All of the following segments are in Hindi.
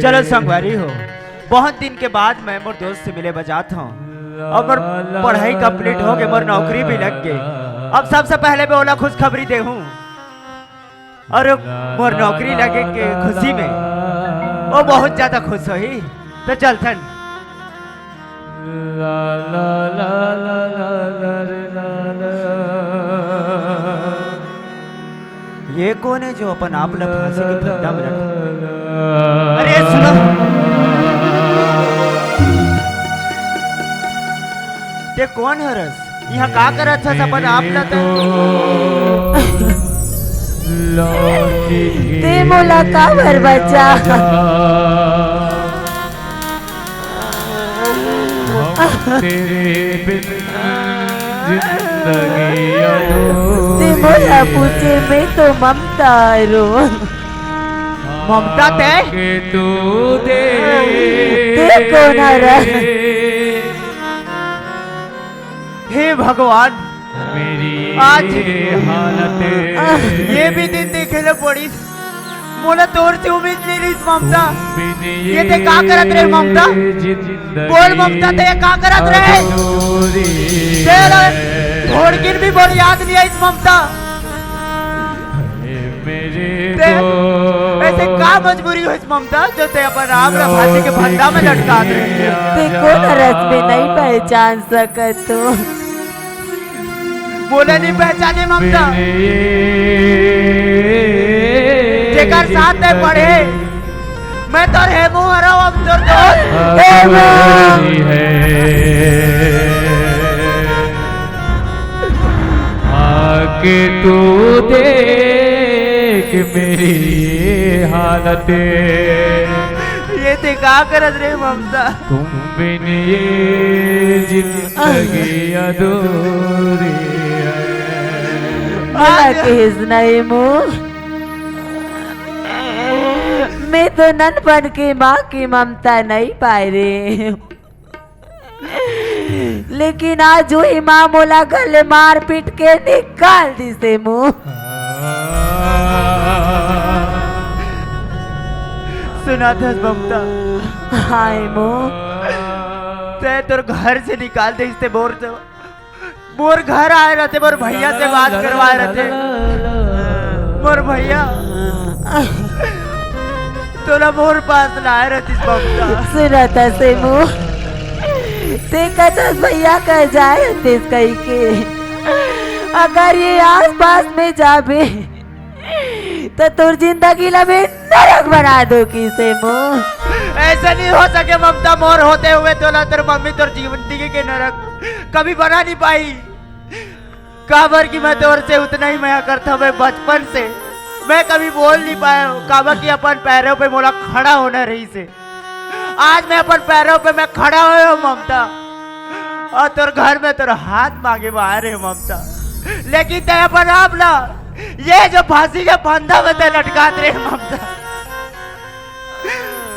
चलो संगवारी हो, बहुत दिन के बाद मैं मोर दोस्त से मिले बजात हूँ और मोर पढ़ाई कंप्लीट हो गई, मोर नौकरी भी लग गई। अब सबसे पहले मैं ओला खुशखबरी दे हूँ और मोर नौकरी लगे के खुशी में वो बहुत ज्यादा खुश हुई। तो चलथन ये कौन है जो अपन आप लोग फांसी के फंदा में रखा? अरे सुनो, ये कौन है रस? यहाँ का करत है अपन आप लोग? ते मोला का भर बचा तेरे बिन जिंदगी ते मोला पूछे मैं तो ममता रो ममता ते के तू दे कौन है? हे भगवान, मेरी आज हालत ये भी दिन देखे ले पड़ी। मोला तोर से उम्मीद नहीं रही इस ममता। ये ते का करत रहे ममता? बोल ममता, ते का करत रहे? तेरा थोड़ गिर भी बोल याद नहीं है इस ममता। ते ऐसे का मजबूरी हो इस ममता जो ते अपन राम रा फांसी के फंदा में लटका दे? ते कौन रस में नहीं पहचान सकत तो बोले नहीं पहचाने ममता, जेकर साथ है पढ़े मैं तो हेमू हरा हूँ। अब तो आके तू देख मेरी हालत, ये ते का करत रे ममता? तुम बिन ये जिंदगी अधूरी मोला केस नहीं मुँह। मैं तो ननपन की माँ की ममता नहीं पाई रे, लेकिन आज जो ही माँ मोला गले मार पीट के निकाल दी से मुँह। सुना था ममता, हाय मुँह ते तोर घर से निकाल दे इससे बोर से मोर घर आए रहते, मोर भैया से बात करवाए रहते। मोर भैया तोला मोर पास लाए रहती ममता। सुना था से मुँह, ते कतस भैया कह जाए तेज कही के अगर ये आस पास में जाबे तो तोर जिंदगी लबे नरक बना दो की से मुँह। ऐसा नहीं हो सके ममता, मोर होते हुए तोला तेरे मम्मी तोर जिंदगी के नरक कभी बना नहीं पाई। काबर की मैं तोर से उतना ही मैं करता, मैं बचपन से मैं कभी बोल नहीं पाया। काबर की अपन पैरों पे मोला खड़ा होना रही से आज मैं अपन पैरों पे मैं खड़ा हुआ हूँ ममता, और तोर घर में तोर हाथ मांगे बाहर रहे ममता। लेकिन ते अपन आप ला ये जो फांसी के फंदा में ते लटका रहे ममता,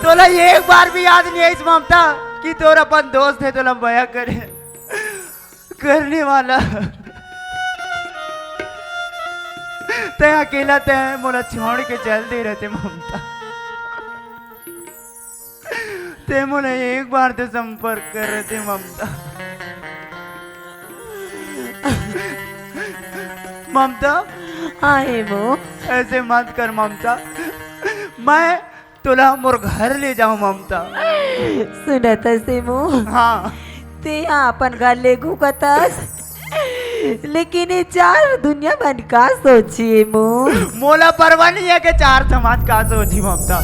तोला ये एक बार भी याद नहीं है इस ममता कि तोर अपन दोस्त है तोला बया करे करने वाला। ते अकेला ते मोला छोड़ के चल दे रहते ममता, ते मोला एक बार तो संपर्क कर रहे थे ममता। ममता हाय मुँह, ऐसे मत कर ममता, मैं तोला मोर घर ले जाऊं ममता। सुना था से मुँह, हाँ ते अपन घर ले घुकतस, लेकिन ये चार दुनिया मन का सोचिए मुँह। मोला परवाह नहीं है कि चार समाज का सोची ममता।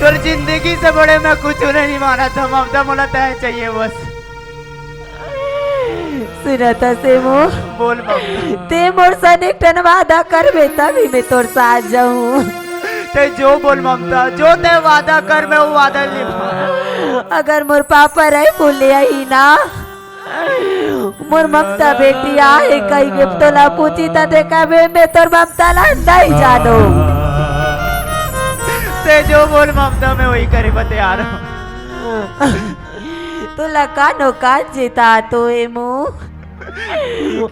तोर जिंदगी से बड़े मैं कुछ नहीं माना था ममता, मोला तय चाहिए बस। सुना था से मुँह, बोल ममता, ते मोर सन एक टन वादा करबे तभी मैं तोर साथ जाऊँ। ते जो बोल ममता, जो ते वादा कर मैं वो वादा निभा। अगर मोर पापा रहे बोले आई ना मोर ममता बेटी आए कही के तोला पूछी तो देखा बे मैं तोर ममता ला नहीं जानो। ते जो बोल ममता मैं वही करे तैयार हूँ। तोला कानो काज जेता तो ए मुँह,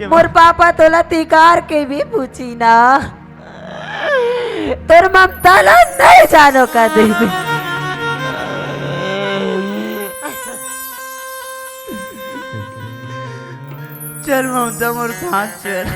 मोर पापा तोला तिकार के भी पूछी ना तोर ममता ला नहीं जानो का देवी। चल ममता मोर साथ चल।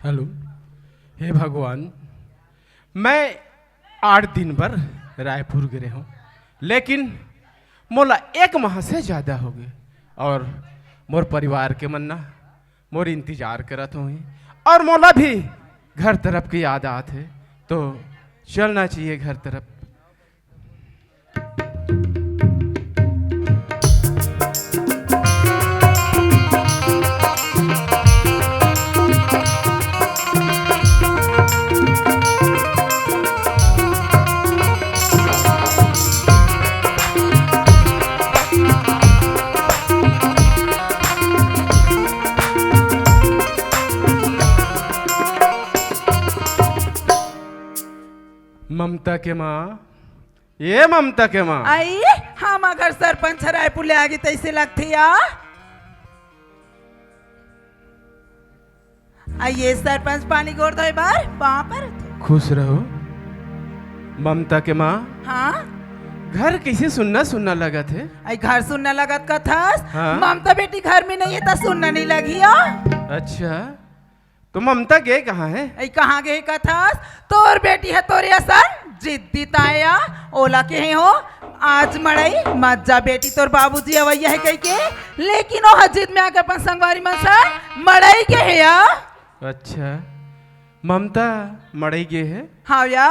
हेलो, हे भगवान, मैं 8 दिन पर रायपुर गए हूँ, लेकिन मोला 1 माह से ज़्यादा हो गए और मोर परिवार के मन्ना मोर इंतजार करत हुई और मोला भी घर तरफ की याद आत है, तो चलना चाहिए घर तरफ। ममता के माँ, ये ममता के माँ आई हम अगर सरपंच रायपुर ले आगे तैसे लगती या आइए सरपंच पानी गोर दो बार वहां पर। खुश रहो ममता के माँ। हाँ घर कैसे सुनना सुनना लगा थे? आई घर सुनने लगत का था। हाँ? ममता बेटी घर में नहीं है तो सुनना नहीं लगी या। अच्छा, तो ममता गए कहाँ है? आई कहाँ गए का था? तोर बेटी है तोरे असर जिद्दी ताया ओला के हैं हो आज मड़ई मत जा बेटी तोर बाबूजी अवैया है कह के, लेकिन वो जिद में आके अपन संगवारी मन सर मड़ई के है या। अच्छा, ममता मड़ई गए है? हाँ या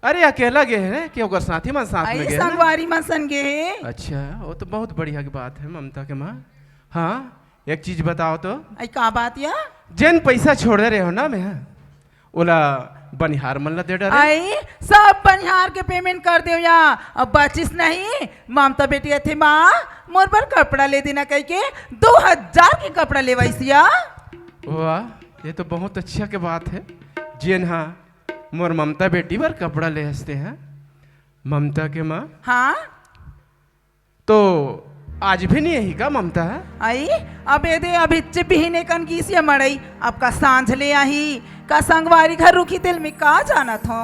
अरे अकेला गए है कि ओकर साथी मन साथ में आई गए है ना? संगवारी मन सन गे है। अच्छा, वो तो बहुत बढ़िया की बात है ममता के माँ। हाँ, एक चीज बताओ तो, आई का बात या जिन पैसा छोड़ रहे हो ना मैं ओला बनिहार मन ला दे डरे। आई सब बनिहार के पेमेंट कर दे या अब बचिस नहीं। ममता बेटी थे माँ मोर पर कपड़ा ले देना कह के 2000 के कपड़ा ले वैसिया। वाह, ये तो बहुत अच्छा के बात है। जिन हाँ मोर ममता बेटी पर कपड़ा ले हंसते हैं ममता के माँ। हाँ तो आज भी नहीं यही का ममता है? आई अब ये दे अभी चिपहीने कन गीसिया मड़ई अब का सांझ ले आई का संगवारी घर रुखी दिल में का जाना था।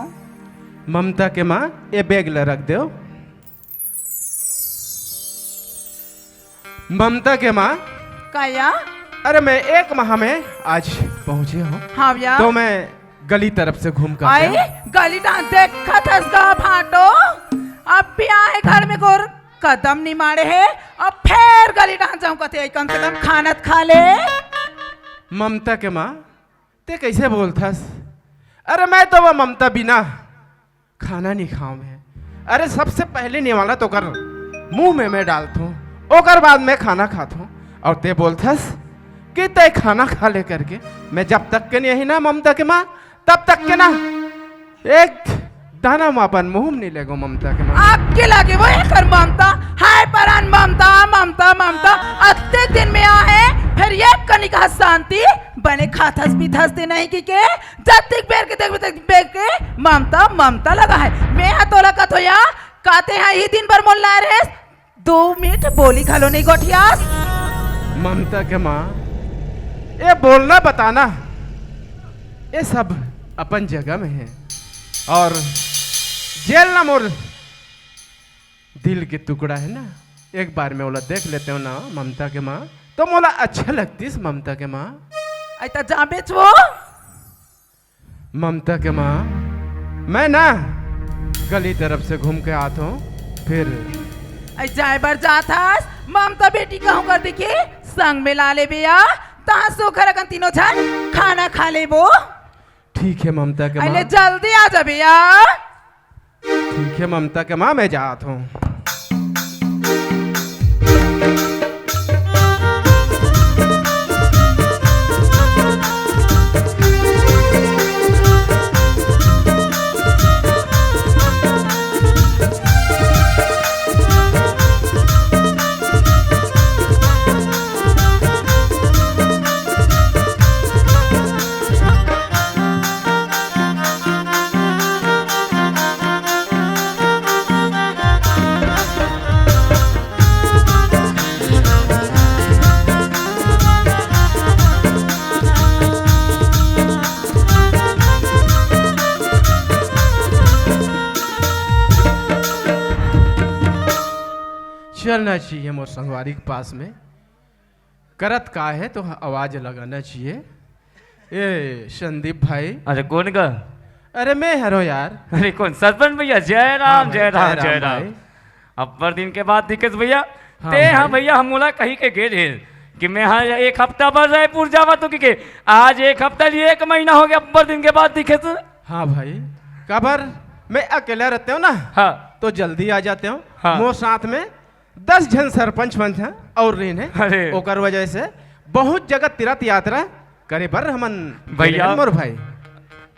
ममता के माँ ये बैग ला रख दो। ममता के माँ, का या अरे मैं 1 माह में आज पहुंचे हूँ, हाँ या तो मैं गली तरफ से घूम कर आई आया। गली डांस देखा था इसका फाटो अब भी आए घर में गोर कदम नहीं मारे है अब फिर गली डांस जाऊं कते कम से कम खाना तो खा ले। ममता के माँ, ते कैसे बोलथस? अरे मैं तो वह ममता बिना खाना नहीं खाऊं मैं। अरे सबसे पहले निवाला तो कर मुंह में मैं डालता हूँ, ओकर बाद मैं खाना खाता हूँ, और ते बोलथस कि ते खाना खा ले करके। मैं जब तक के नहीं ना ममता के माँ तब तक के ना एक दाना मापन मुंह में नहीं लेगो ममता के माँ। आपके लगे वो कर ममता हाय परान ममता ममता ममता अत्ते दिन में आ है फिर ये कनिका शांति बने खाथस पीथस दे नहीं की के जब तक पैर के देख बैग के ममता ममता लगा है। मैं हतोला का तो या काते हैं ही दिन भर मोल ला रहे 2 मिनट बोली खालो नहीं गोठियास। ममता के माँ, ये बोलना बताना ये सब अपन जगह में है, और जेल ना मोर दिल के टुकड़ा है ना। एक बार मैं बोला देख लेते हो ना ममता के माँ, तो मोला अच्छा लगती इस ममता के माँ। ऐता जा बेचवो ममता के माँ, मैं ना गली तरफ से घूम के आता हूँ, फिर ऐ जाए बर जात हस ममता बेटी कहूँ कर देखी संग में ला ले बिया तहाँ सुखर अगन तीनों झन खाना खा ले वो। ठीक है ममता के माँ, अरे जल्दी आ जा भैया। ठीक है ममता के माँ, मैं जाता हूँ। चलना चाहिए मोर संगवारी के पास में, करत का है तो आवाज लगाना चाहिए। ए संदीप भाई। अरे कौन का? अरे मैं हरो यार। अरे कौन? सरपंच भैया, जय राम जय राम जय राम। भाई। अब्बर दिन के बाद दिक्कत भैया। हाँ ते हाँ भाई। भैया, हम बोला कहीं के गे रहे कि मैं हाँ एक हफ्ता बाद रायपुर जावा तो कि आज एक हफ्ता लिए 1 महीना हो गया अब्बर दिन के बाद दिखे तो। हाँ भाई, कबर मैं अकेला रहते हो ना, हाँ तो जल्दी आ जाते हो। हाँ। मोर साथ में 10 जन सरपंच पंच हैं और रीन है। अरे। ओकर वजह से बहुत जगह तीर्थ यात्रा करे पर हमन भैया। मोर भाई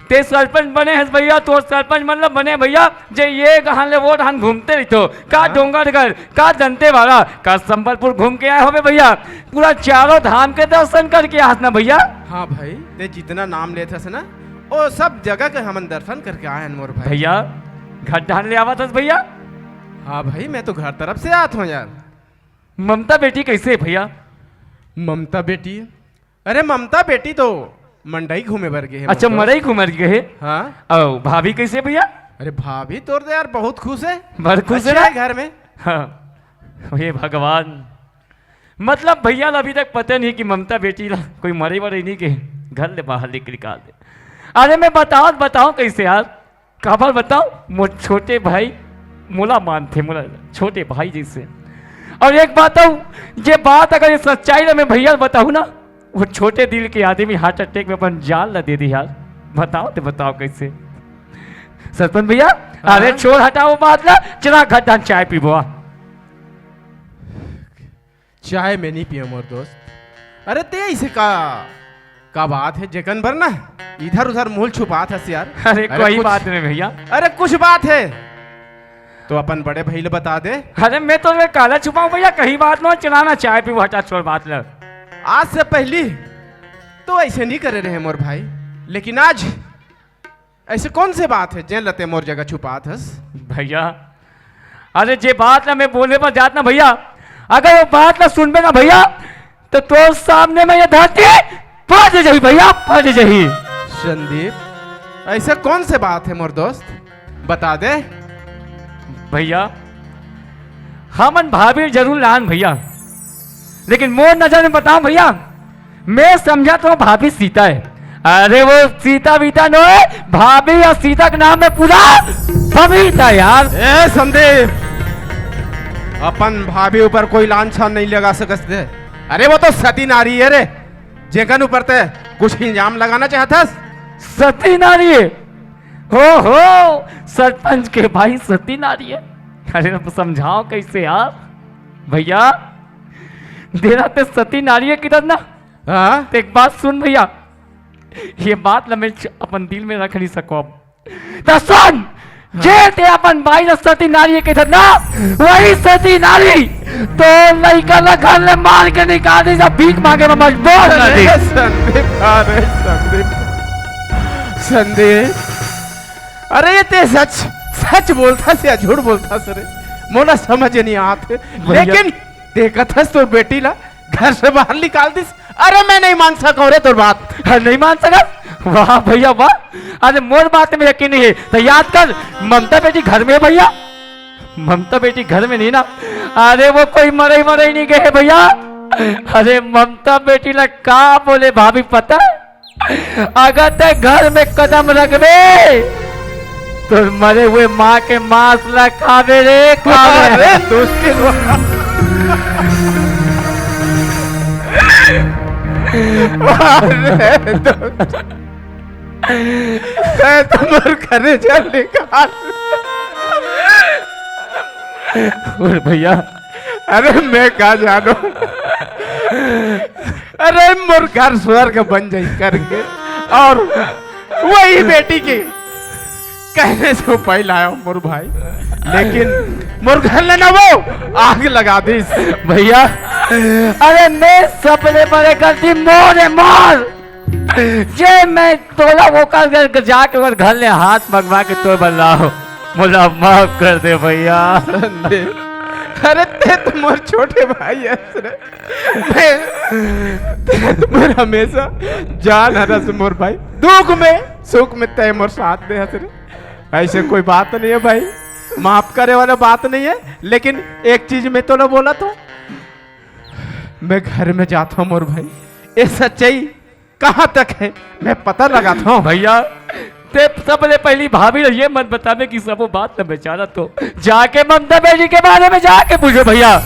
ते सरपंच बने हैं भैया, तो सरपंच मतलब बने भैया जे ये कहाँ ले वोट हम घूमते रहो का हाँ। डोंगरगढ़ का जनते वाला का संबलपुर घूम के आए हो भैया, पूरा चारों धाम के दर्शन करके आस ना भैया। हाँ भाई, ते जितना नाम लेते थे ना वो सब जगह के हमन दर्शन करके आए हैं मोर भाई। भैया घर ढाल ले आवा था भैया। हाँ भाई, मैं तो घर तरफ से आता हूँ यार। ममता बेटी कैसे है भैया? ममता बेटी? अरे ममता बेटी तो मंडई घूमे बर गए हैं अच्छा मोर मरई घूमर गए। हाँ। ओ भाभी कैसे भैया? अरे भाभी तोर तो यार बहुत खुश है, बड़ खुश है अच्छा ना? घर में। हाँ हे भगवान, मतलब भैया अभी तक पता नहीं कि ममता बेटी ला कोई मरे वरे नहीं के घर ले बाहर निकाल दे। अरे मैं बताओ कैसे यार, खबर बताओ। मोर छोटे भाई मोला मानते, मोला छोटे भाई जैसे। और एक बताऊं, ये बात अगर ये सच्चाई ना मैं भैया बताऊं ना, वो छोटे दिल के आदमी हार्ट अटैक में अपन जान ला दे दी यार। बताओ तो बताओ कैसे सरपंच भैया। हाँ? अरे छोड़ हटाओ बात ना, चला घटा चाय पीबो। चाय में नहीं पियो मोर दोस्त। अरे ते ऐसे का बात है जेकन भर ना इधर उधर मूल छुपात हस यार। अरे कोई कुछ- बात नहीं भैया। अरे कुछ बात है तो अपन बड़े भाई ले बता दे। अरे मैं तो मैं काला छुपाऊं भैया, कहीं बात ना, चलाना चाय पीबो, हटा छोड़ बात ल। आज से पहली तो ऐसे नहीं करे रहे मोर भाई, लेकिन आज ऐसे कौन से बात है जे लते मोर जगह छुपात हस? भैया अरे जे बात ना मैं बोलने पर जात ना भैया, अगर वो बात ना सुनबे ना भैया तो तोर सामने में ये धरती फट जाही भैया, फट जाही। संदीप ऐसे कौन से बात है मोर दोस्त, बता दे। भैया हमन भाभी जरूर लान भैया, लेकिन मोर नजर में बताऊं भैया, मैं समझा तो भाभी सीता है। अरे वो सीता वीता नो है, भाभी या सीता के नाम में पूरा बबीता यार। ए संदीप, अपन भाभी ऊपर कोई लांछन नहीं लगा सकते। अरे वो तो सती नारी है रे, जेकन ऊपर ते कुछ इल्जाम लगाना चाहता। सती नारी है? हो सरपंच के भाई सती नारी है? अरे अब समझाओ कैसे यार भैया, देना ते सती नारी है किधर ना। हाँ? तो एक बात सुन भैया, ये बात ना मैं अपन दिल में रख नहीं सको। तो सुन, जे ते अपन भाई ना सती नारी है किधर ना, वही सती नारी तो लड़का ना घर ले मार के निकाल दी, जब भीख मांगे में मजबूर कर दी। अरे संदीप, अरे संदीप, संदीप, अरे ये ते सच बोलता से या झूठ बोलता सर, मोला समझ नहीं आते। भैया। लेकिन देखत हस तो बेटी ला घर से बाहर निकाल दिस अरे मैं नहीं मान सका रे तोर बात। हाँ, नहीं मान सका? वाह भैया वाह, अरे मोर बात में यकीन नहीं है तो याद कर, ममता बेटी घर में है भैया, ममता बेटी घर में नहीं ना। अरे वो कोई मरे मरे नहीं गए भैया। अरे ममता बेटी ना का बोले भाभी पता है, अगर ते घर में कदम रखबे तो मरे हुए माँ के मांस ला खावे रे खावे। अरे दोस्ती तुम्हारे घरे चल निकाल। और भैया अरे मैं कहा जानो, अरे मोर घर स्वर्ग बन जाई करके, और वही बेटी के कहने से पहले आया मोर भाई, लेकिन मोर घर लेना वो आग लगा दी भैया। अरे मैं सपने बड़े करती मोर मोर जे मैं तोला वो कर जाके और घर ले हाथ मंगवा के तो बल्लाओ मुझे माफ कर दे भैया। अरे ते तुम्हारे छोटे भाई है ते तुम्हारे हमेशा जान हरस मोर भाई, दुख में सुख में ते मोर साथ दे हसरे। ऐसे कोई बात नहीं है भाई, माफ करे वाला बात नहीं है, लेकिन एक चीज मैं तो ना बोला तो मैं घर में जाता हूँ मोर भाई, ये सच्चाई कहाँ तक है मैं पता लगाता हूँ भैया। ते सबसे पहली भाभी ये मत बताने की सब वो बात न बेचारा, तो जाके ममता बेटी के बारे में जाके पूछो भैया।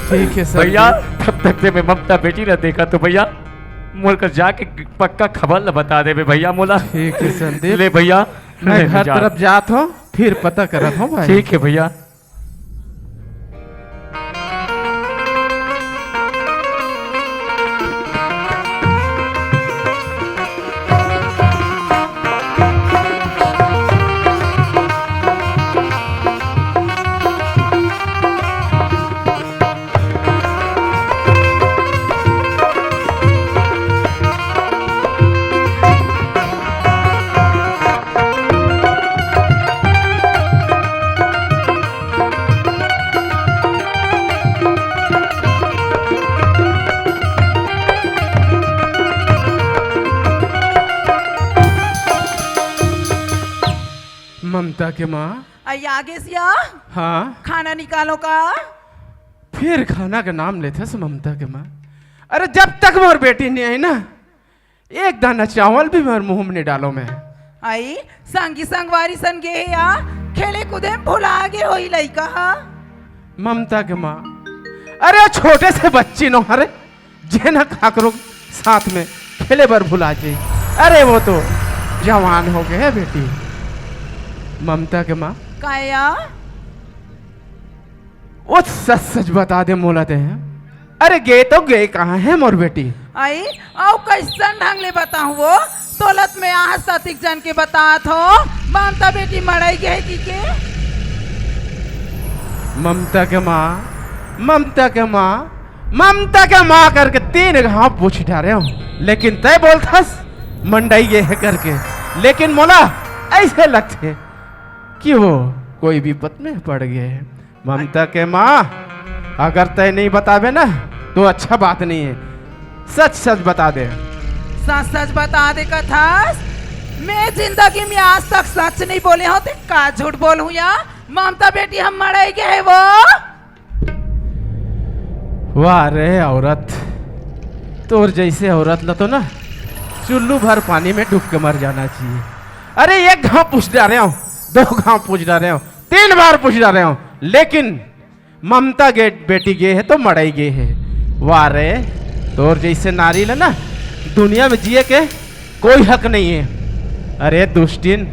ठीक है सर भैया तब तक से मैं ममता बेटी न देखा तो भैया मोल कर जाके पक्का खबर न बता दे भैया मोला। ठीक है संदीप, ले भैया मैं घर तरफ जाता हूँ फिर पता करता हूँ भाई। ठीक है भैया। ममता के माँ, आई आगे सिया हाँ खाना निकालो का। फिर खाना का नाम लेते से ममता के माँ। अरे जब तक मोर बेटी नहीं आई ना, एक दाना चावल भी मोर मुंह में नहीं डालो मैं। आई संगी संगवारी सन गे या खेले कूदे में भुला गे होई लइका हा। ममता के माँ, अरे छोटे से बच्ची नो हरे जे ना खाकरो साथ में खेले बर भुला जाए, अरे वो तो जवान हो गए है बेटी। ममता के माँ, काया वो सच सच बता दे मोलाते हैं, अरे गे तो गे कहाँ है मोर बेटी। आई औ कैसन ढंग ले बताऊं वो तोलत में आज सतिक जन के बात हो, ममता बेटी मरई गई की के। ममता के माँ, ममता के माँ, ममता के माँ करके 3 घाव पूछ डाले हो, लेकिन तय बोलथस मंडई ये है करके, लेकिन मोला ऐसे लगते कि वो कोई विपत में पड़ गए हैं। ममता के माँ, अगर तय नहीं बतावे ना तो अच्छा बात नहीं है, सच सच बता दे। सच सच बता दे कथास, मैं जिंदगी में आज तक सच नहीं बोले होते, का झूठ बोलूं या। ममता बेटी हम मरई गए वो। वाह रे औरत, तोर जैसे औरत ल तो ना चुल्लू भर पानी में डूब के मर जाना चाहिए। अरे 1 घाव पूछ डाले हूँ, 2 घाव पूछ डाले हूँ, 3 बार पूछ डाले हूँ, लेकिन ममता गे बेटी गे है तो मड़ई गे है। वाह रे, तोर जैसे नारी ल ना दुनिया में जिए के कोई हक नहीं है। अरे दुष्टिन,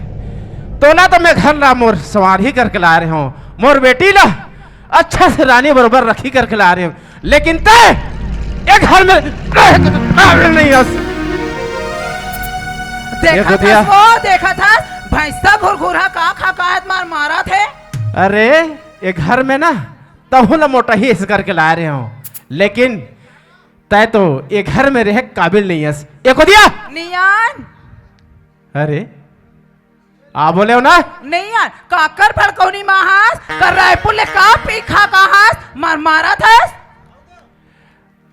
तोला तो मैं घर ला मोर सवार ही करके ला रहे हूँ, मोर बेटी ला अच्छा से रानी बरोबर रखी करके ला रहे हूँ, लेकिन तय एक घर में नहीं हस। देखा था वो, देखा था भैंसा घुरघुरा का खा मार मारा थे। अरे ये घर में ना तहुला मोटा ही इस करके ला रहे हूँ, लेकिन तय तो ये घर में रह काबिल नहीं हस। एक हो दिया नियान, अरे आ बोले हो ना नियान काकर भड़कौनी महास कर रायपुर ले का पीखा कहास मार मारा था।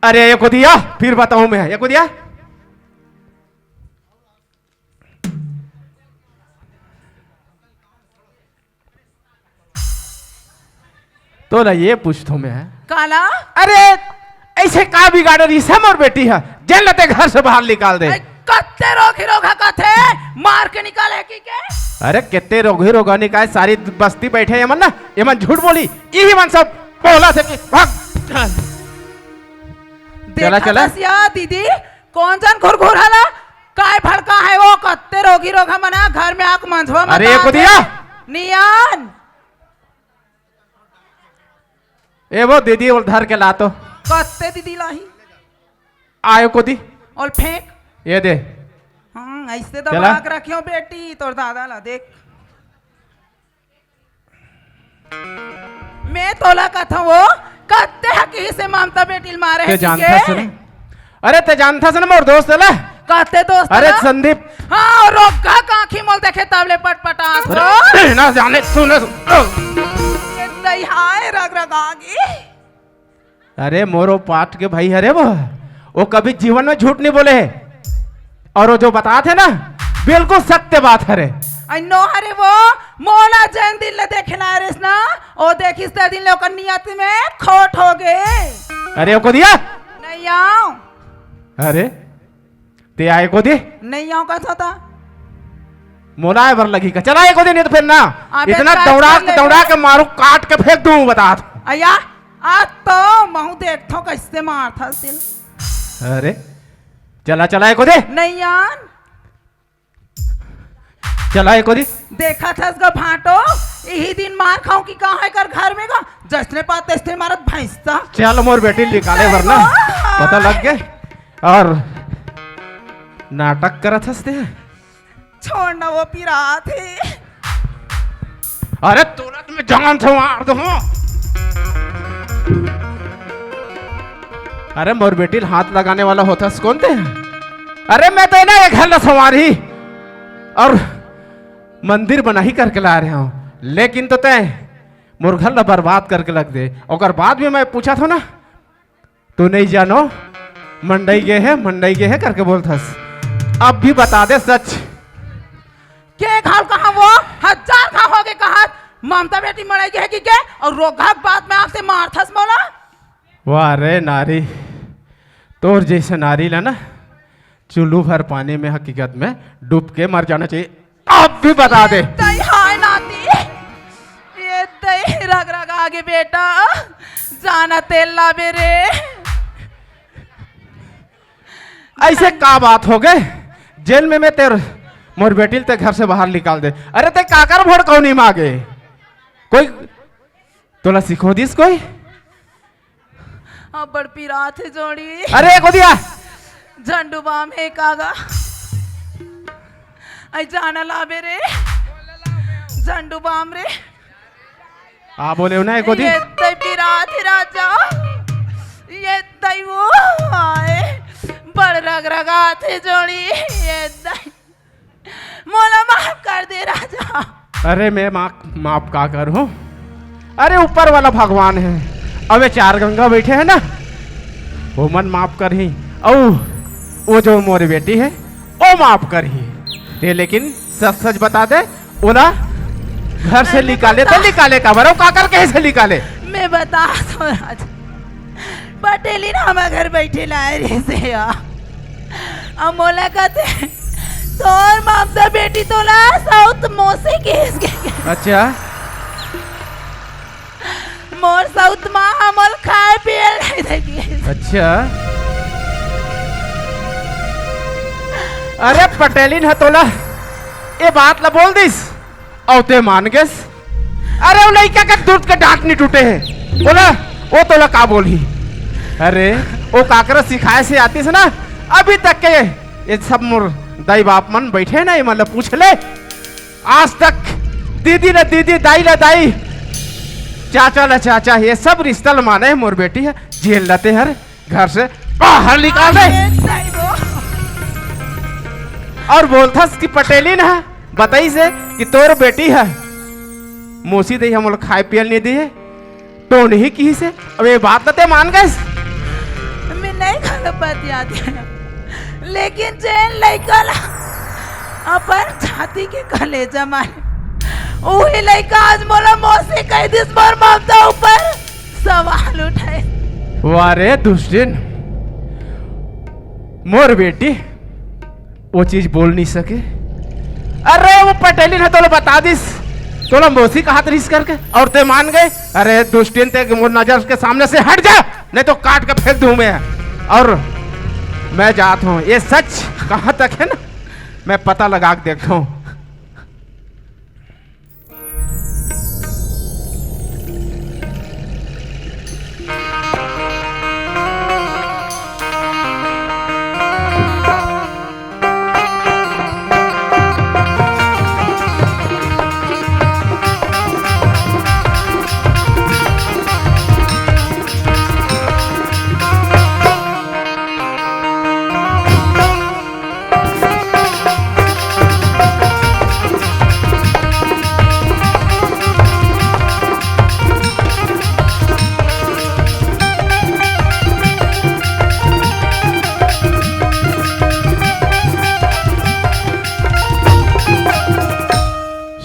अरे ये को दिया, फिर बताऊं मैं, ये को दिया। तो ना ये पूछ तो मैं, काला अरे ऐसे का बिगाड़ रही है मोर बेटी है, जेल लेते घर से बाहर निकाल दे। कत्ते रोगी रोगा कथे मार के निकाले की के। अरे कितने रोगी रोगा निकाय, सारी बस्ती बैठे यमन ना, यमन झूठ बोली, यही मन सब बोला से कि भाग। चला चला देखा दीदी कौन जन घुरघुराला काय भड़का है वो कत्ते रोगी रोगा मना घर में आक मंझवा मत। अरे को दिया नियान ए वो दीदी और धर के ला तो कत्ते दीदी लाही आयो को दी, और फेंक। ये दे। हाँ ऐसे तो चला। भाग रखियो बेटी तोर दादा ला देख। मैं तोला कथा वो कत्ते हकी से ममता बेटी मारे ते है जानता से ना, अरे ते जानता से ना मोर दोस्त ला, कत्ते दोस्त अरे ना? संदीप हाँ रोगा काखी मोल देखे तबले पटपटास अरे, ना जाने सुन हाय रग रगागी। अरे मोरो पाट के भाई, अरे वो कभी जीवन में झूठ नहीं बोले है, और वो जो बताते ना बिल्कुल सत्य बात है रे। नो अरे वो मोला जैन दिल ले देखना रेस ना ओ देखिस ते दिन लोग नियत में खोट हो गए। अरे को दिया नहीं आओ अरे ते आए को दे, नहीं आओ कथा था मोला है भर लगी का, चला एक दिन नहीं तो फिर ना अबे इतना ट्राई दौड़ा कर ले दौड़ा के मारू, काट के फेंक दूं बता दो। अया आज तो महू देख थो कैसे मार था सिल। अरे चला चला एक दे, नहीं आन चला एक दे। देखा था इसका भाटो यही दिन मार खाऊं कि कहाँ है कर घर में का जसने पाते इसने मारत भैंसा। चल मोर बेटी निकाले वरना पता लग गए, और नाटक करत हंसते हैं। छोड़ना वो पिरा थे। अरे तुरंत में जान से मार दो। अरे मोर बेटी हाथ लगाने वाला होता कौन थे? अरे मैं तो ना ये घर न संवारी और मंदिर बना ही करके ला रहा हूँ, लेकिन तो तय मोर घर न बर्बाद करके लग दे। और बाद में मैं पूछा था ना, तू नहीं जानो मंडई गए है करके बोलथस, अब भी बता दे सच। के घाव कहाँ वो हजार घाव हो गए कहा ममता बेटी मरेगी है कि के और रोगा बात में आपसे मारथस बोला। वाह रे नारी, तोर जैसे नारी ला ना चुल्लू भर पानी में हकीकत में डूब के मर जाना चाहिए। अब भी बता दे। दई हाय नाती ये दई रग रग आगे बेटा जाना तेल ला बेरे। ऐसे का बात हो गए, जेल में मैं तेर मोर बेटी ते घर से बाहर निकाल दे। अरे ते काकर भोड़ कौन नहीं मांगे, कोई तोला सिखो दिस कोई? अब बड़ पिरा थे जोड़ी। अरे को दिया झंडू बाम है कागा आई जाना ला बेरे झंडू बाम रे। आ बोले ना को दी। ये दई पिरा थे राजा ये दई वो आए बड़ रग रगा थे जोड़ी। ये दई मोला माफ कर दे राजा। अरे मैं माफ का करूं? अरे ऊपर वाला भगवान है, अबे चार गंगा बैठे हैं ना, वो मन माफ कर ही, औ वो जो मोरी बेटी है वो माफ कर ही ते। लेकिन सच सच बता दे, ओला घर से निकाले तो निकाले का बरो काकर कैसे निकाले? मैं बता तो राजा पटेली ना हम घर बैठे लाए रे से अब मोला कहते तोर ममता बेटी तोला साउथ मोसे केस के अच्छा मोर साउथ मां हमल खाए पिए नहीं देगी। अच्छा, अरे पटेलिन हतोला ये बात ला बोल दिस औते मान गेस। अरे वो लड़का का दूध के डांट नहीं टूटे हैं, बोला वो तोला का बोली? अरे वो काकरा सिखाए से आती से ना, अभी तक के ये सब मोर दाई बाप मन बैठे ना, ये मतलब पूछ ले आज तक दीदी न दीदी, दाई ला दाई, चाचा ला चाचा, ये सब रिश्ता माने है। मोर बेटी है जेल लाते हर घर से बाहर निकाल दे। और बोलथस कि पटेली ना बताई से कि तोर बेटी है मोसी दे हम लोग खाए पियल नहीं दिए तो नहीं की से। अब ये बात तो मान गए। मैं तो बतिया दिया, लेकिन चैन लइका ला अपन छाती के कलेजा मारे वही लइका आज मोला मौसी कह दिस मोर ममता ऊपर सवाल उठाए। वारे दुष्टिन, मोर बेटी वो चीज बोल नहीं सके। अरे वो पटेली ने तोला बता दिस, तोला मौसी कहा तरीस करके और ते मान गए। अरे दुष्टिन ते मोर नजर के सामने से हट जा, नहीं तो काट के फेंक दूं मैं। और मैं जाता हूँ, ये सच कहाँ तक है ना मैं पता लगा के देखता हूँ।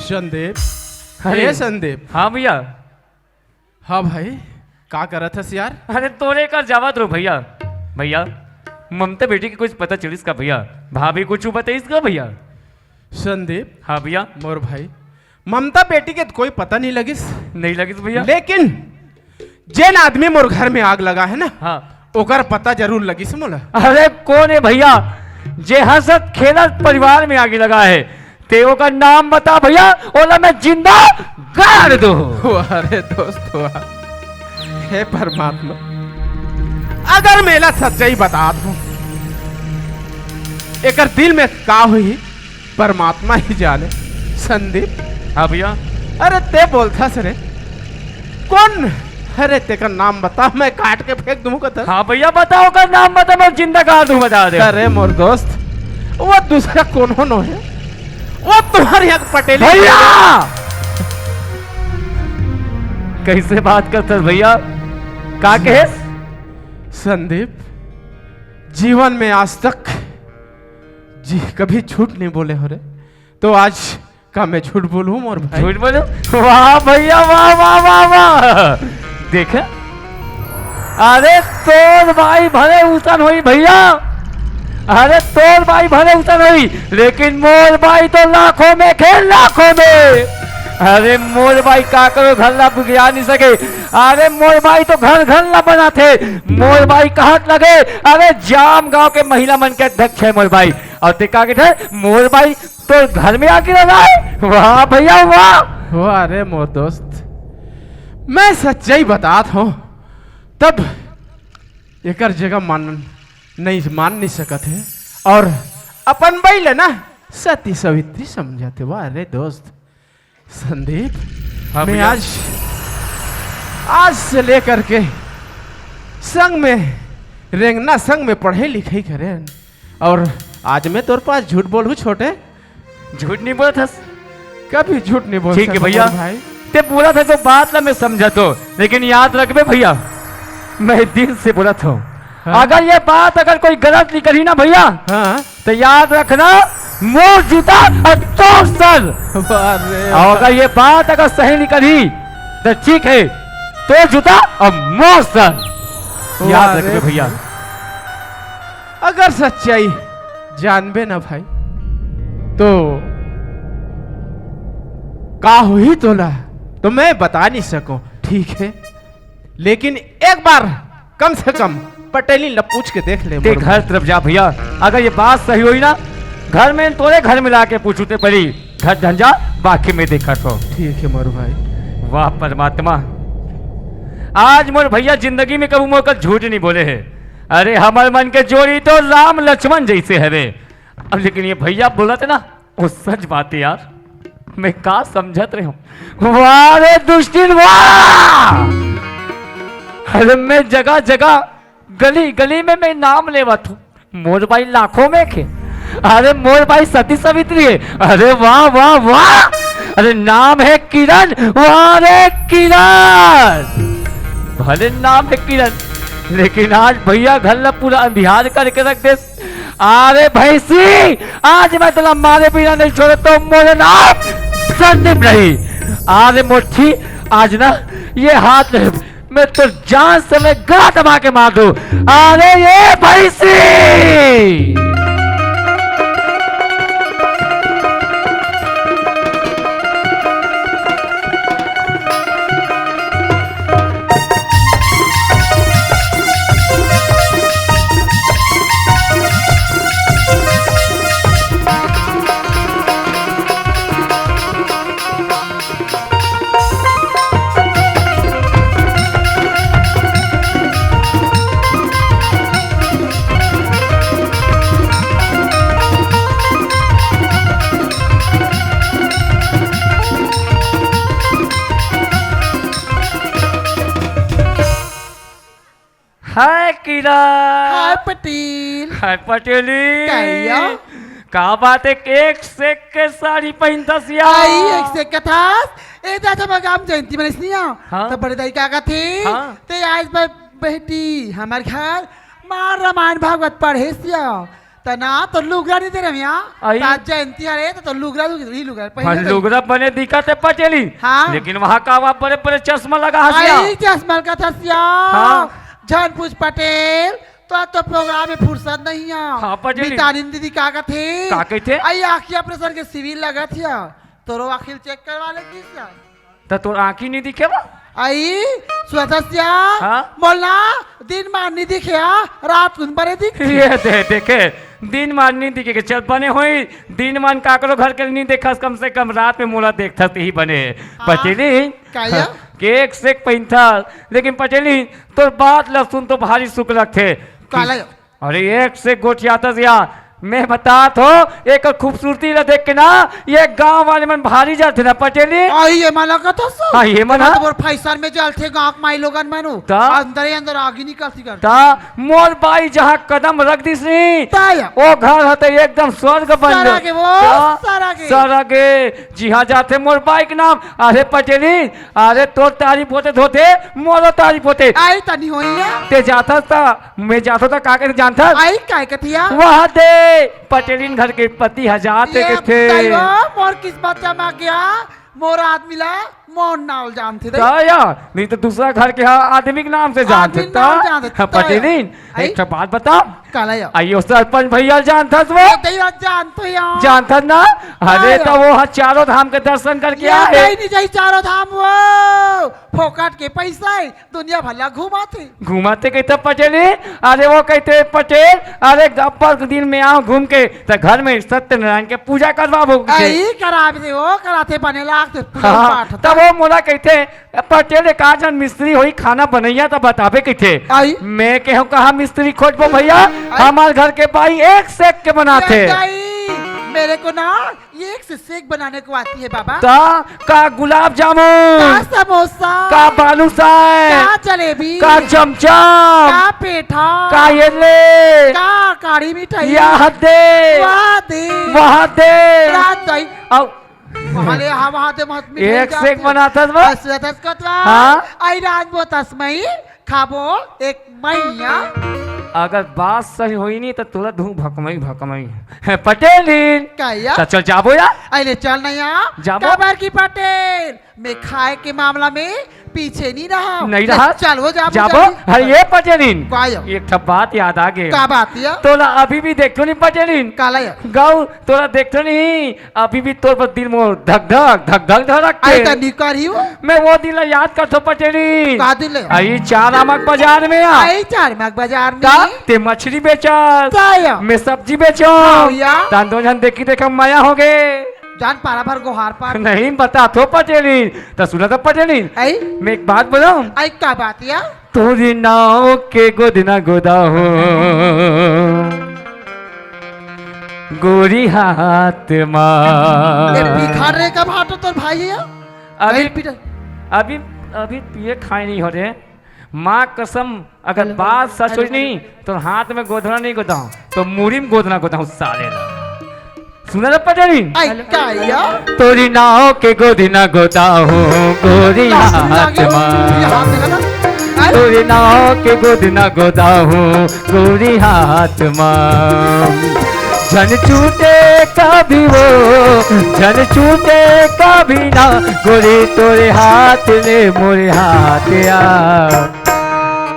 संदीप, अरे संदीप। हाँ भैया। हाँ भाई, का करत हस यार? अरे तोरे कर जावत रो भैया। भैया ममता बेटी की कुछ पता चलिस का भैया? भाभी कुछ बताइस का भैया? संदीप, हाँ भैया। मोर भाई, ममता बेटी के कोई पता नहीं लगिस। नहीं लगिस भैया? लेकिन जेन आदमी मोर घर में आग लगा है ना, हाँ ओकर पता जरूर लगिस मोला। अरे कौन है भैया जे हंसत खेलत परिवार में आगे लगा है? तेओ का नाम बता भैया, ओला मैं जिंदा गाड़ दो। अरे दोस्त वाह, हे परमात्मा, अगर मेरा सच्चाई बता दूं, एक दिल में का हुई परमात्मा ही जाने। संदीप, हाँ भैया। अरे ते बोलता सरे कौन? अरे ते का नाम बता, मैं काट के फेंक दूं का। हाँ भैया बताओ का नाम बता, मैं जिंदा गाड़ दूं, बता दे। अरे मोर दोस्त, वो दूसरा कौन हो है, वो तुम्हारे यहाँ पटेल भैया। कैसे बात करते भैया, का कहे? संदीप, जीवन में आज तक जी कभी झूठ नहीं बोले हो रे, तो आज का मैं झूठ बोलूं मोर भाई? झूठ बोलो? वाह भैया, वाह वाह वाह वाह। देख, अरे तोर भाई भले उतन हुई भैया, अरे तोर भाई भले उतर हुई, लेकिन मोर भाई तो लाखों में खेल, लाखों में। अरे मोर भाई का करो घर ला बिगाड़ नहीं सके। अरे मोर भाई तो घर घर ला बना थे। मोर भाई कहत लगे, अरे जाम गांव के महिला मन के अध्यक्ष है मोर भाई, और ते का थे मोर भाई तो घर में आके लगा है। वाह भैया वाह। वाह, अरे मोर दोस्त, मैं सच्चाई बताता हूं, तब एकर जगह मान नहीं सकत है, और अपन बैल ना सती सवित्री समझाते। वाह अरे दोस्त संदीप, हाँ मैं भैया। आज से लेकर के संग में रेंगना, संग में पढ़े लिखे करें, और आज मैं तोर पास झूठ बोलूं छोटे? झूठ नहीं बोला था, कभी झूठ नहीं बोल ठीक है सकता भैया। भाई। ते बोला था तो बात ला मैं समझा तो, लेकिन याद रखबे भैया, मैं दिल से बोला था। हाँ? अगर ये बात अगर कोई गलत निकली ना भैया, हाँ, तो याद रखना, मोर जूता और तो सर। अरे और अगर ये बात अगर सही निकली तो ठीक है, तो जूता और मोर सर। याद रखबे भैया। अगर सच्चाई जानबे ना भाई, तो का हुई तोला तो मैं बता नहीं सकूं, ठीक है? लेकिन एक बार कम से कम पटेली ला पूछ के देख ले। ते घर तरफ जा भैया, अगर ये बात सही हुई ना, घर में तोरे घर में लाके पूछूते पड़ी, घर धंजा बाकी में देखा तो। ठीक है मोर भाई। वाह परमात्मा, आज मोर भैया जिंदगी में कभी मोर झूठ नहीं बोले है। अरे हमारे मन के जोड़ी तो राम लक्ष्मण जैसे है रे। अब लेकिन ये भैया बोला थे ना, वो सच बात है यार, मैं का समझत रहे हूँ। वाह रे दुष्टिन वाह। अरे मैं जगह जगह गली गली में मैं नाम लेवत हूँ, मोर भाई लाखों में खे। अरे मोर भाई सती सवित्री है। अरे वाह वाह वाह। अरे नाम है किरण। वाह रे किरण, भले नाम है किरण, लेकिन आज भैया घर ला पूरा अंधियार करके रख दे। अरे भैंसी, आज मैं तुला मारे बिना नहीं छोड़े तो मोरे नाम संदीप नहीं। अरे मुट्ठी, आज ना ये हाथ मैं तो जान से मैं गला दबा के मार दूं। अरे ये भैंसी, हाय कीरा, हाय पटेल। हाय पटेली, कैया? का बात है? एक से के साड़ी पहनता सिया। आई एक से कथास ए दादा बगाम जयंती मनस नहीं हाँ? तो बड़े दाई का थे हाँ? ते आज बेटी हमार घर मार रामायण भागवत पढ़े सिया तना तो लुगरा नहीं दे रहे आई? यहाँ जयंती अरे तो लुगरा ही लुगरा हाँ, लुगरा बने दिखत है पटेली। हाँ? लेकिन वहाँ का वहाँ बड़े बड़े चश्मा लगा हसिया। आई चश्मा का था सिया हाँ? जान पूछ पटेल तो प्रोग्राम में फुर्सत नहीं है। हाँ, पटेल। मितानिन दीदी का थे का कही थे? आई आखी ऑपरेशन के सिविल लगा थिया तोरो आखिर चेक करवा ले किस तो तोर आँखी नहीं दिखे बा? आई सदस्य हाँ? बोलना दिन मान नहीं दिखे रात कुन बड़े दिख ये देखे दिन मान नहीं दिखे, चल बने हुई दिन मान काकरो घर के नहीं देखा, कम से कम रात में मोला देखता ही बने। हाँ? पटेली काया? केक से पहनता, लेकिन पटेली तोर बात ल सुन तो भारी सुख लगते। काला अरे एक से गोठियाता सिया, मैं बता तो एक खूबसूरती ला देख के ना ये गांव वाले मन भारी जाते ना पटेली। आई ये माला का तो सो हाँ, ये मना तो फैशन में जलते गांव माई लोगन मानो ता? अंदर ही अंदर आगे निकलती कर ता मोर बाई जहाँ कदम रख दिस नी ताया वो घर होते एकदम स्वर्ग बन सारा के वो, ता? सारा के। सारा के जी हाँ जाते मोर बाई के नाम। अरे पटेली, अरे तोर तारीफ होते धोते मोरो तारीफ होते। आई तनी होई है ते जाता था, मैं जाता था काके जानता आई काय कथिया वहाँ दे पटेलिन घर के पति हजार ये के थे। ताइवा मोर किस्मत जमा गया मोर आदमी ला मोर नाल जानते थे ताया नहीं तो दूसरा घर के आदमी के नाम से जानते आदमी नाम जानते, हाँ, पटेलिन आई? एक बात बता, काला या आइयो सरपंच भैया जानता था वो? दैवा जानतो या जानता ना? अरे आया। तो वो चारों धाम के दर्शन करके ये आए। नहीं जाई चारों धाम वो फोकट के पैसा है दुनिया भला घुमाते घुमाते कहते पटेली, अरे वो कहते पटेल, अरे अपर दिन में आओ घूम के तो घर में सत्यनारायण के पूजा करवाबो। आई कराते हो कराते बने लागते पूजा हाँ, पाठ तब वो मोला कहते पटेल एक आज मिस्त्री होई खाना बनैया तो बताबे कहते। आई मैं कहूँ कहा मिस्त्री खोजबो भैया, हमारे घर के भाई एक से एक के बनाते। ये जाई, मेरे को ना ये एक से सेक बनाने को आती है बाबा ता का गुलाब का जामुन, समोसा का बालूशाही, का जलेबी का चमचम, का पेठा का ये ले का काड़ी मिठाई यहाँ दे वहाँ दे वहाँ दे रात जाई अब वहाँ ले वहाँ दे मत एक से एक बनाता था। हाँ आई रात वो तस्मई खाबो एक मैया अगर बात सही हुई नहीं तो तुला धू भकमई भकमई पटेलिन क्या तो चल जाबो यार। अरे चल ना यहाँ जाबो। कबर की पटेल मैं खाए के मामला में पीछे नहीं रहा नहीं रहा? चल वो जाबो जाबो। अरे ये पटेलिन काया एक ठप बात याद आ गई। का बात है तोला अभी भी देखो नहीं पटेलिन काला या गाँव तोरा देखो नहीं, अभी भी तोर पर दिल मोर धक धक धक धक धड़कते। आई तो निकर ही वो मैं वो दिन याद करतो पटेलिन। का दिल आई चार नामक बाजार में आ आई चार माग बाजार में का ते मछली बेचा, काया मैं सब्जी बेचो, हाँ या। तान दो जन देखी देखा माया हो गए। जान पारा भर गोहार पार नहीं बता तो पटेलिन तो सुना तो पटेलिन, आई मैं एक बात बोलाऊं, आई का बात या तोरी नाव के गोदना गोदा हो गोरी हाथ ये मार। भिखारे का भाटो तो भाई है अभी आई पीटा अभी अभी ये खाए नहीं हो रहे माँ कसम, अगर बात सच हुई नहीं तो हाथ में गोदना नहीं गोदाऊं तो मूरी में गोदना गोदाऊं साले ना। सुना ना पटेलिन? आई का या तोरी नाव के गोदी ना गोदा हो गोरी लास्ट में आ हाथ गया ये मार। हाथ देखा ना तोरी नाव के गोद न गोदाहू गोरी हाथ माँ जन छूटे कभी वो जन छूटे कभी ना गोरी तोरे हाथ ने मोरे हाथ आ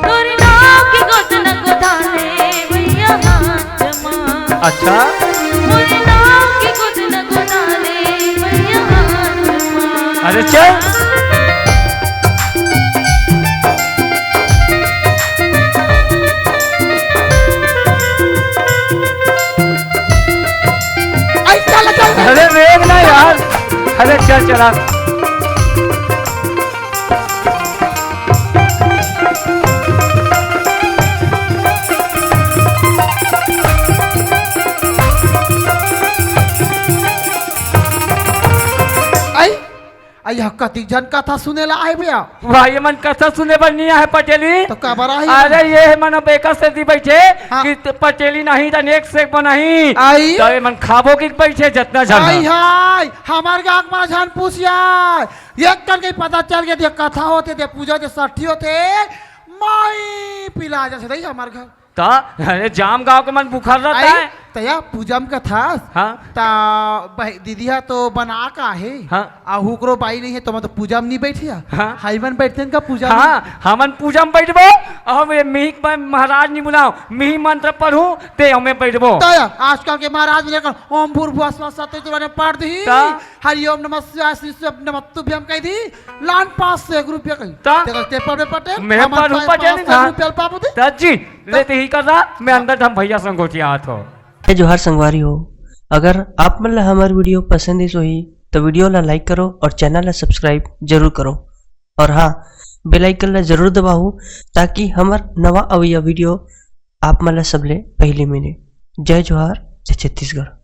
तोरी नाव के गोद न गोदाले भैया हाथ माँ अच्छा तोरी नाव के गोद न गोदाले भैया हाथ माँ अरे चल अरे वेग ना यार अरे चल चला आई कति जन कथा सुनेला आए भैया भाई मन कथा सुने पर नहीं है पटेली तो का बरा अरे ये है मन बेका से दी बैठे हाँ। कि पटेली नहीं तो नेक से बनाही आई तो ये मन खाबो की बैठे जितना आई झगड़ा हाय हमार गांव में जान पूछिया एक करके पता चल गया थे कथा होते थे पूजा के साठी होते माई पिला जैसे नहीं हमार घर तो अरे जाम गांव के मन बुखार रहता आई है तया पूजम का था हाँ ता दीदी है तो बना का है हाँ। आ हुकरो बाई नहीं है तो मतलब पूजा में नहीं बैठिया हाँ। हाईवन बैठते हैं का पूजा हाँ हमन पूजा में बैठबो हम ये मिहिक महाराज नहीं बुलाओ मिहि मंत्र पढ़ू ते हमें बैठबो तो आजकल के महाराज ने लेकर ओम भूर्भुवः स्वः सत्य पढ़ दी ता? हरि ओम नमः शिवाय श्री शिव नमस्तुभ्यम कह दी लान 500 रुपया ता? कही पेपर में पटे मैं पढ़ू पटेली ना रुपया पाबू दे जी लेते ही कर रहा मैं अंदर हम भैया संगोची हाथ हो है जोहार संगवारी हो अगर आप मन ला हमार वीडियो पसंद इस होही तो वीडियो ला लाइक करो और चैनल ला सब्सक्राइब जरूर करो और हाँ बेल आइकन ला जरूर दबाओ ताकि हमार नवा अवैया वीडियो आप मन ला सबले पहले मिले। जय जोहार जय छत्तीसगढ़।